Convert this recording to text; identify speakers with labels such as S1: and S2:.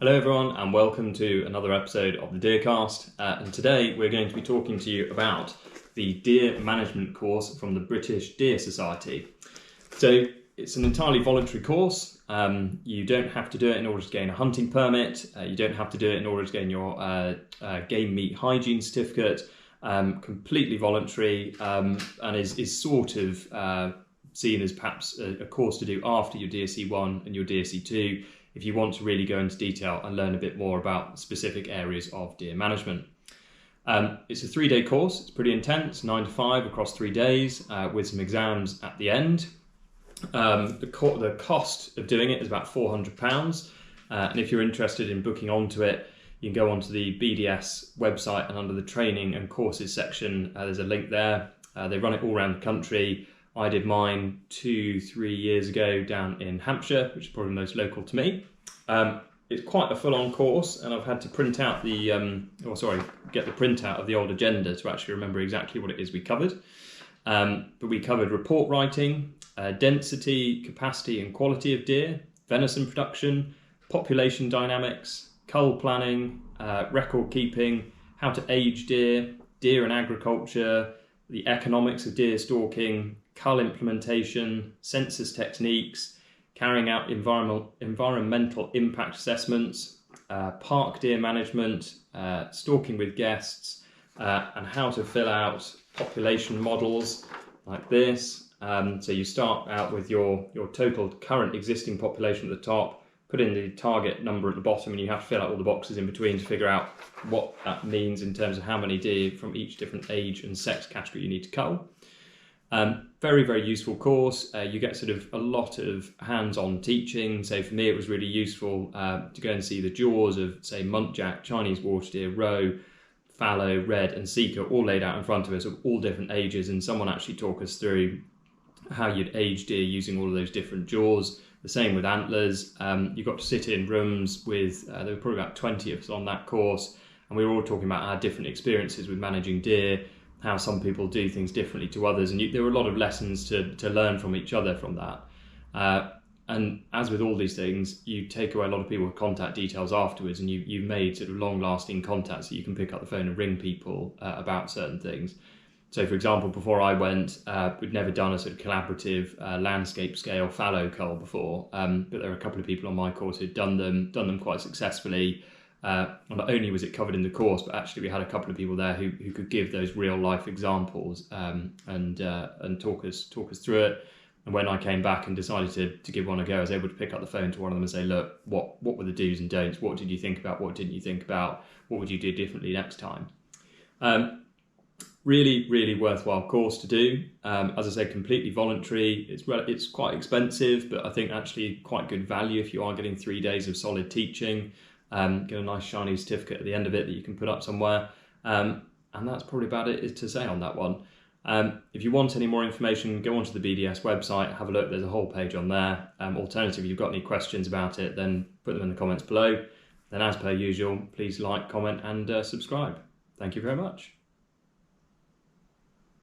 S1: Hello everyone and welcome to another episode of the Deercast, and today we're going to be talking to you about the Deer Management course from the British Deer Society. So it's an entirely voluntary course. You don't have to do it in order to gain a hunting permit, you don't have to do it in order to gain your game meat hygiene certificate. Completely voluntary, and is sort of seen as perhaps a course to do after your DSE 1 and your DSE 2 if you want to really go into detail and learn a bit more about specific areas of deer management. It's a 3-day course. It's pretty intense, 9 to 5 across 3 days, with some exams at the end. The cost of doing it is about £400, and if you're interested in booking onto it, you can go onto the BDS website, and under the training and courses section, there's a link there. They run it all around the country. I did mine 2-3 years ago down in Hampshire, which is probably most local to me. It's quite a full-on course, and I've had to print out get the printout of the old agenda to actually remember exactly what it is we covered. But we covered report writing, density, capacity and quality of deer, venison production, population dynamics, cull planning, record keeping, how to age deer, deer and agriculture, the economics of deer stalking, cull implementation, census techniques, carrying out environmental impact assessments, park deer management, stalking with guests, and how to fill out population models like this. So you start out with your total current existing population at the top, put in the target number at the bottom, and you have to fill out all the boxes in between to figure out what that means in terms of how many deer from each different age and sex category you need to cull. Very, very useful course. You get sort of a lot of hands-on teaching. So for me, it was really useful to go and see the jaws of, say, muntjac, Chinese water deer, roe, fallow, red and sika all laid out in front of us of all different ages, and someone actually talk us through how you'd age deer using all of those different jaws. The same with antlers. You got to sit in rooms with, there were probably about 20 of us on that course, and we were all talking about our different experiences with managing deer, how some people do things differently to others, and there were a lot of lessons to learn from each other from that. And as with all these things, you take away a lot of people's contact details afterwards, and you made sort of long-lasting contacts so you can pick up the phone and ring people about certain things. So for example, before I went, we'd never done a sort of collaborative landscape scale fallow cull before, but there were a couple of people on my course who'd done them quite successfully. Not only was it covered in the course, but actually we had a couple of people there who could give those real life examples and talk us through it. And when I came back and decided to give one a go, I was able to pick up the phone to one of them and say, look, what were the do's and don'ts? What did you think about? What didn't you think about? What would you do differently next time? Really, really worthwhile course to do. As I say, completely voluntary. It's quite expensive, but I think actually quite good value if you are getting 3 days of solid teaching. Get a nice shiny certificate at the end of it that you can put up somewhere. And that's probably about it to say on that one. If you want any more information, go onto the BDS website, have a look. There's a whole page on there. Alternatively, if you've got any questions about it, then put them in the comments below. Then as per usual, please like, comment and subscribe. Thank you very much.